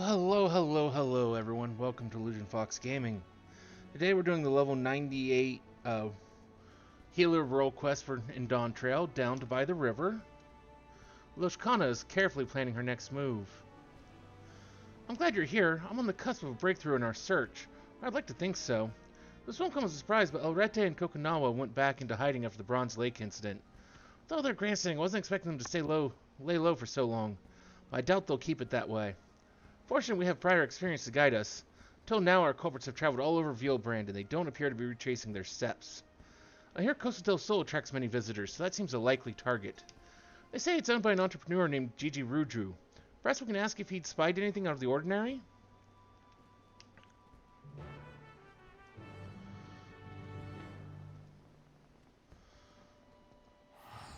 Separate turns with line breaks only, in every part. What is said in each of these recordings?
Hello everyone. Welcome to Illusion Fox Gaming. Today we're doing the level 98 healer role quest in Dawntrail, down to by the river. Loashkana is carefully planning her next move. I'm glad you're here. I'm on the cusp of a breakthrough in our search. I'd like to think so. This won't come as a surprise, but Lv98 and Kokonawa went back into hiding after the Bronze Lake incident. With all their grandstanding, I wasn't expecting them to lay low for so long. But I doubt they'll keep it that way. Fortunately, we have prior experience to guide us. Until now, our culprits have traveled all over Vielbrand, and they don't appear to be retracing their steps. I hear Costa del Sol attracts many visitors, so that seems a likely target. They say it's owned by an entrepreneur named Gigi Rudru. Perhaps we can ask if he'd spied anything out of the ordinary?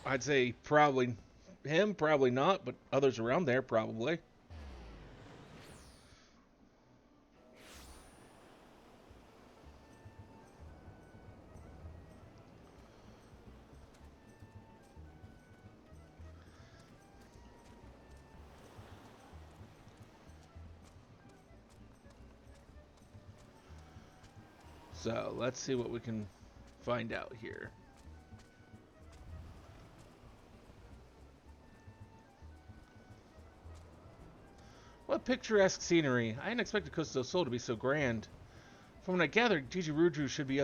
I'd say probably him, probably not, but others around there, probably. So, let's see what we can find out here. What picturesque scenery. I hadn't expected Costa del Sol to be so grand. From what I gathered, Gigi Rudru should be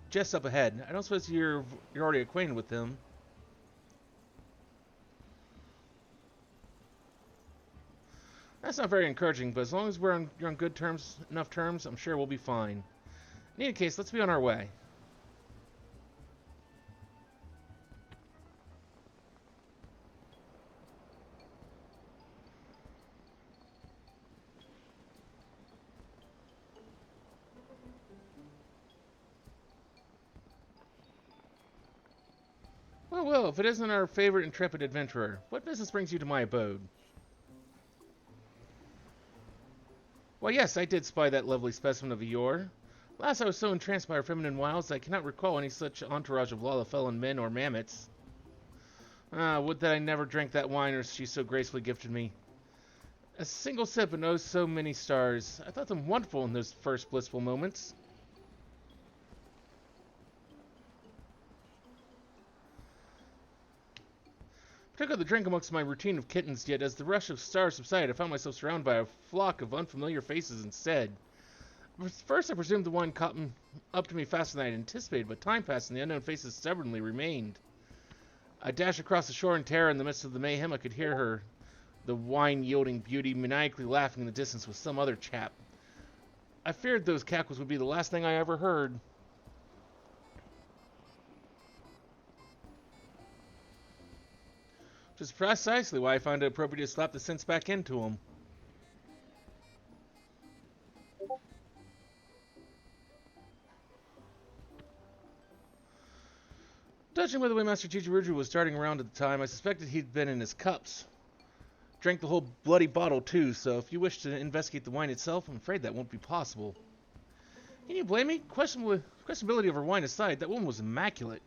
just up ahead. I don't suppose you're already acquainted with him. That's not very encouraging, but as long as you're on good terms, enough terms, I'm sure we'll be fine. In any case, let's be on our way. Well, if it isn't our favorite intrepid adventurer, what business brings you to my abode? Why, yes, I did spy that lovely specimen of yore. Last I was so entranced by her feminine wiles that I cannot recall any such entourage of Lalafell men or mammoths. Would that I never drank that wine she so gracefully gifted me. A single sip and oh so many stars. I thought them wonderful in those first blissful moments. I took out the drink amongst my routine of kittens, yet as the rush of stars subsided, I found myself surrounded by a flock of unfamiliar faces instead. First, I presumed the wine caught up to me faster than I had anticipated, but time passed and the unknown faces stubbornly remained. I dashed across the shore in terror. In the midst of the mayhem, I could hear her, the wine-yielding beauty, maniacally laughing in the distance with some other chap. I feared those cackles would be the last thing I ever heard. Which is precisely why I found it appropriate to slap the sense back into him. Judging by the way Master Gigi Rudru was darting around at the time, I suspected he'd been in his cups. Drank the whole bloody bottle too, so if you wish to investigate the wine itself, I'm afraid that won't be possible. Can you blame me? Questionability of her wine aside, that woman was immaculate.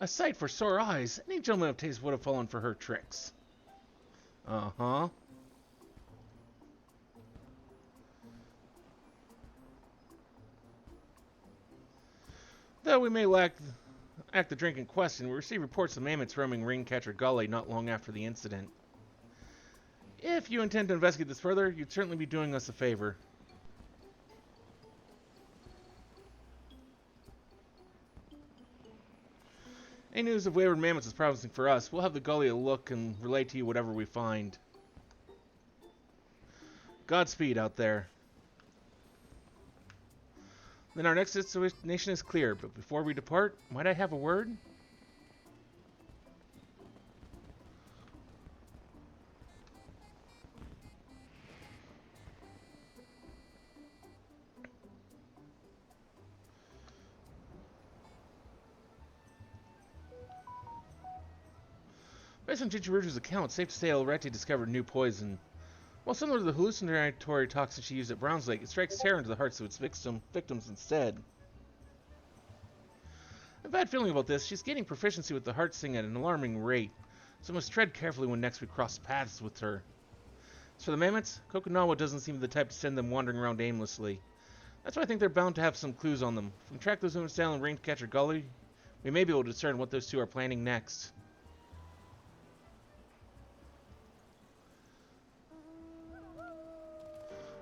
A sight for sore eyes. Any gentleman of taste would have fallen for her tricks. Uh-huh. Though we may lack the drink in question, we received reports of mammoths roaming Ringcatcher Gully not long after the incident. If you intend to investigate this further, you'd certainly be doing us a favor. Any news of wayward mammoths is promising for us. We'll have the gully a look and relay to you whatever we find. Godspeed out there. Then our next destination is clear, but before we depart, might I have a word? Based on Gigi Rudru's account, it's safe to say Lv98 discovered new poison. While similar to the hallucinatory toxin she used at Browns Lake, it strikes terror into the hearts of its victims instead. I have a bad feeling about this. She's gaining proficiency with the heart sing at an alarming rate, so I must tread carefully when next we cross paths with her. As for the mammoths, Kokunawa doesn't seem the type to send them wandering around aimlessly. That's why I think they're bound to have some clues on them. If we track those mammoths down in Raincatcher Gully, we may be able to discern what those two are planning next.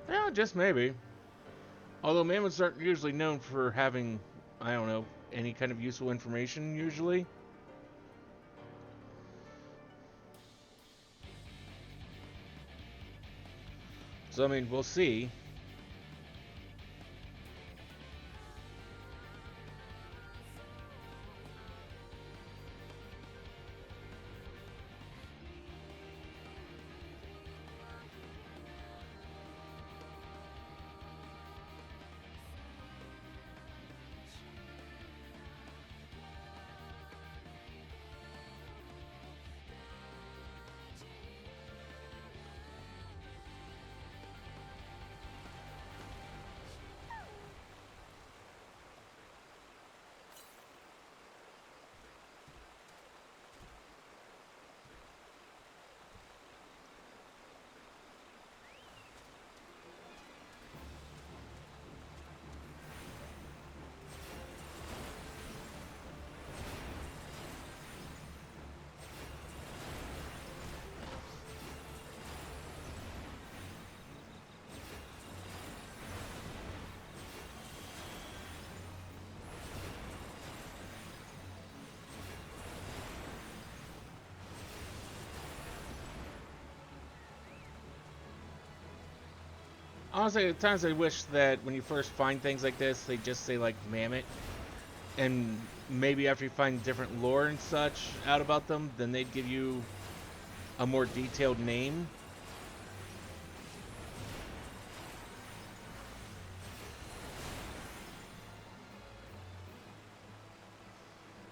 Yeah, just maybe. Although mammoths aren't usually known for having, I don't know, any kind of useful information, usually. So, I mean, we'll see. Honestly, at times I wish that when you first find things like this, they just say, like, mammoth. And maybe after you find different lore and such out about them, then they'd give you a more detailed name.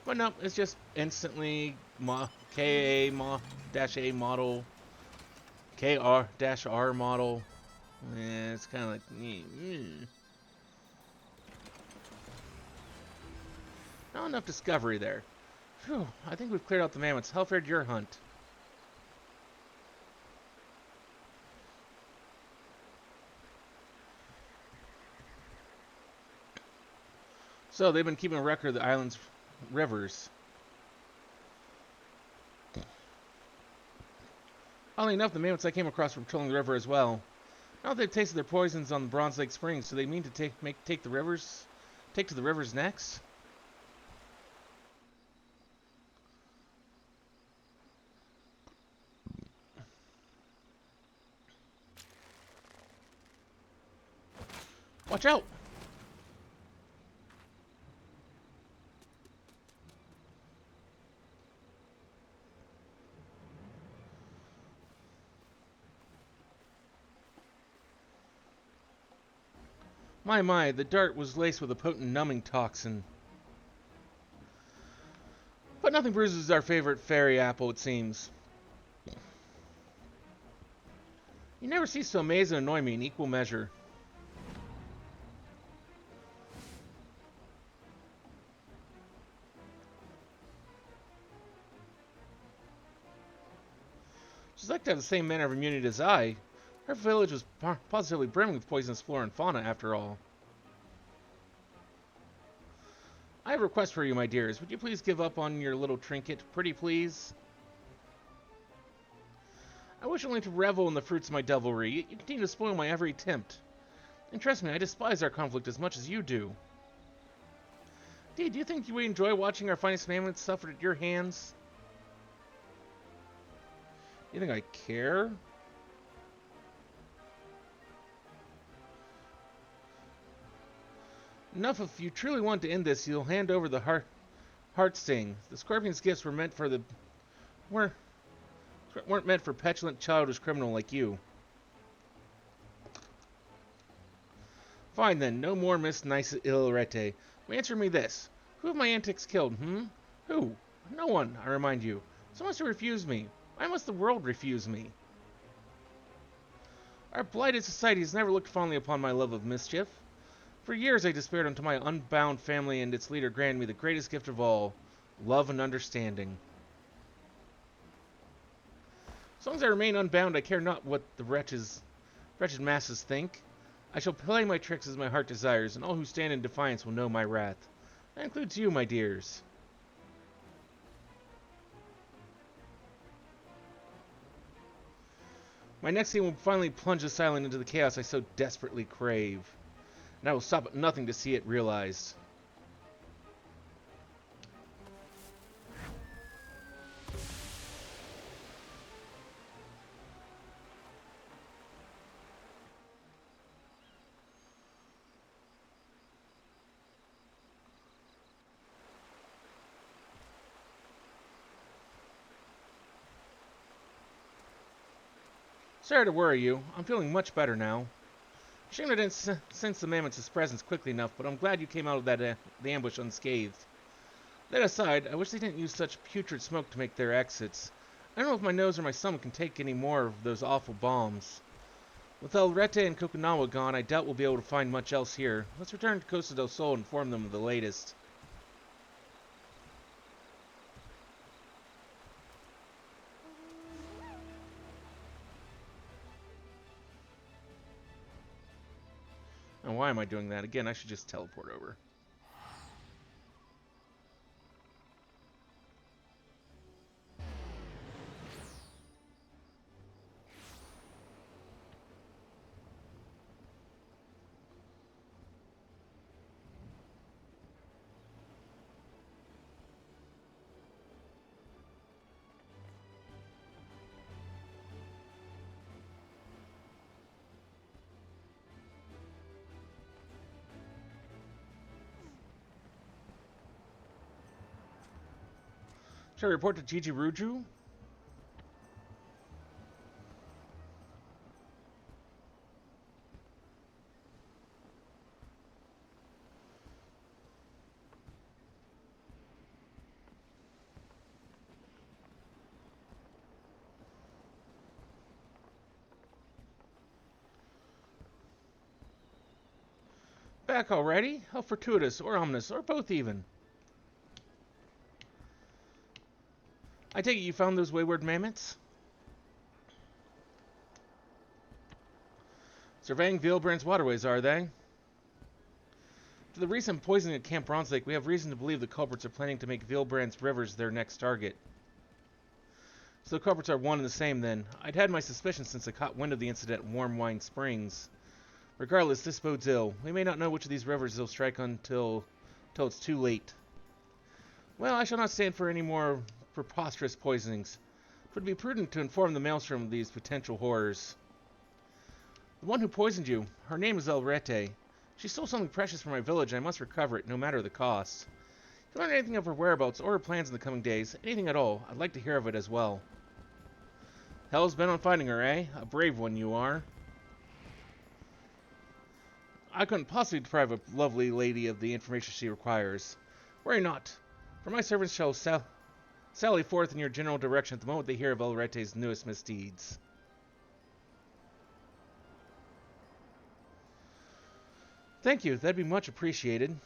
But no, it's just instantly KA-A model, KR-R model. Yeah, it's kind of like... Not enough discovery there. Phew, I think we've cleared out the mammoths. How fared your hunt? So, they've been keeping a record of the island's rivers. Oddly enough, the mammoths I came across were patrolling the river as well. Now that they've tasted their poisons on the Bronze Lake Springs, do they mean to take to the rivers next? Watch out! My, the dart was laced with a potent numbing toxin. But nothing bruises our favorite fairy apple, it seems. You never cease to amaze and annoy me in equal measure. She's like to have the same manner of immunity as I. Her village was positively brimming with poisonous flora and fauna, after all. I have a request for you, my dears. Would you please give up on your little trinket? Pretty please? I wish only to revel in the fruits of my devilry. You continue to spoil my every attempt. And trust me, I despise our conflict as much as you do. Dee, do you think you would enjoy watching our finest mammoths suffer at your hands? You think I care? Enough. If you truly want to end this, you'll hand over the heart sting. The scorpion's gifts weren't meant for petulant, childish criminal like you. Fine then, no more Miss Nice Illerete. Answer me this. Who have my antics killed, Who? No one, I remind you. So must you refuse me. Why must the world refuse me? Our blighted society has never looked fondly upon my love of mischief. For years I despaired until my unbound family and its leader granted me the greatest gift of all, love and understanding. As long as I remain unbound, I care not what the wretched masses think. I shall play my tricks as my heart desires, and all who stand in defiance will know my wrath. That includes you, my dears. My next scene will finally plunge this island into the chaos I so desperately crave. And I will stop at nothing to see it realized. Sorry to worry you. I'm feeling much better now. Shame I didn't sense the mammoth's presence quickly enough, but I'm glad you came out of the ambush unscathed. That aside, I wish they didn't use such putrid smoke to make their exits. I don't know if my nose or my stomach can take any more of those awful bombs. With Lv98 and Kokunawa gone, I doubt we'll be able to find much else here. Let's return to Costa del Sol and inform them of the latest. And why am I doing that? Again, I should just teleport over. Should I report to Gigi Ruju? Back already? How fortuitous, or ominous, or both even. I take it you found those wayward mammoths? Surveying Vilbrand's waterways, are they? To the recent poisoning at Camp Bronze Lake, we have reason to believe the culprits are planning to make Vilbrand's rivers their next target. So the culprits are one and the same, then. I'd had my suspicions since I caught wind of the incident at Warm Wine Springs. Regardless, this bodes ill. We may not know which of these rivers they'll strike until it's too late. Well, I shall not stand for any more preposterous poisonings. It would be prudent to inform the Maelstrom of these potential horrors. The one who poisoned you, her name is Lv98. She stole something precious from my village, and I must recover it, no matter the cost. If you learn anything of her whereabouts or her plans in the coming days, anything at all, I'd like to hear of it as well. Hell's bent on finding her, eh? A brave one you are. I couldn't possibly deprive a lovely lady of the information she requires. Worry not, for my servants shall sally forth in your general direction at the moment they hear of Lv98's newest misdeeds. Thank you, that'd be much appreciated.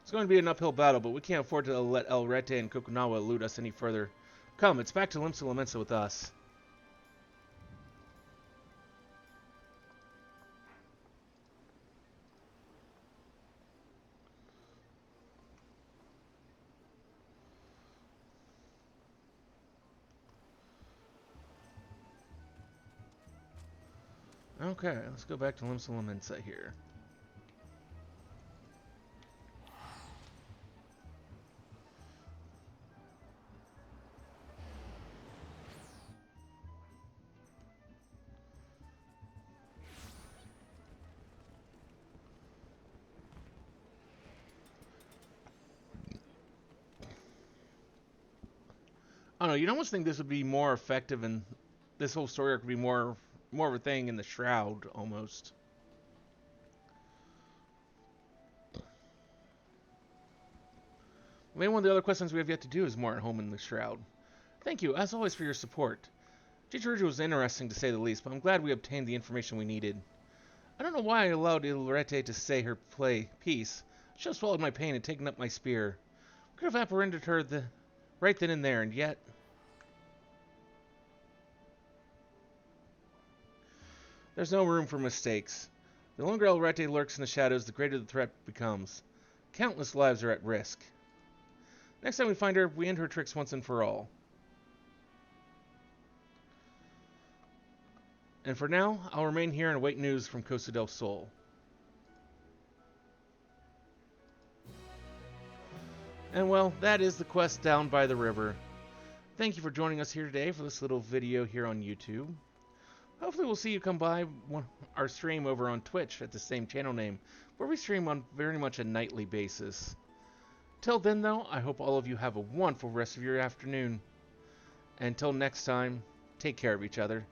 It's going to be an uphill battle, but we can't afford to let Lv98 and Kokunawa elude us any further. Come, it's back to Limsa with us. Okay, let's go back to Limsa here. I don't know, you'd almost think this would be more effective and this whole story arc would be more of a thing in the Shroud, almost. Maybe one of the other questions we have yet to do is more at home in the Shroud. Thank you, as always, for your support. Chichiruju was interesting, to say the least, but I'm glad we obtained the information we needed. I don't know why I allowed Lv98 to say her piece. I should have swallowed my pain and taken up my spear. We could have apprehended her right then and there, and yet... There's no room for mistakes. The longer El Rete lurks in the shadows, the greater the threat becomes. Countless lives are at risk. Next time we find her, we end her tricks once and for all. And for now, I'll remain here and await news from Costa del Sol. And well, that is the quest down by the river. Thank you for joining us here today for this little video here on YouTube. Hopefully we'll see you come by our stream over on Twitch at the same channel name, where we stream on very much a nightly basis. Till then though, I hope all of you have a wonderful rest of your afternoon. Until next time, take care of each other.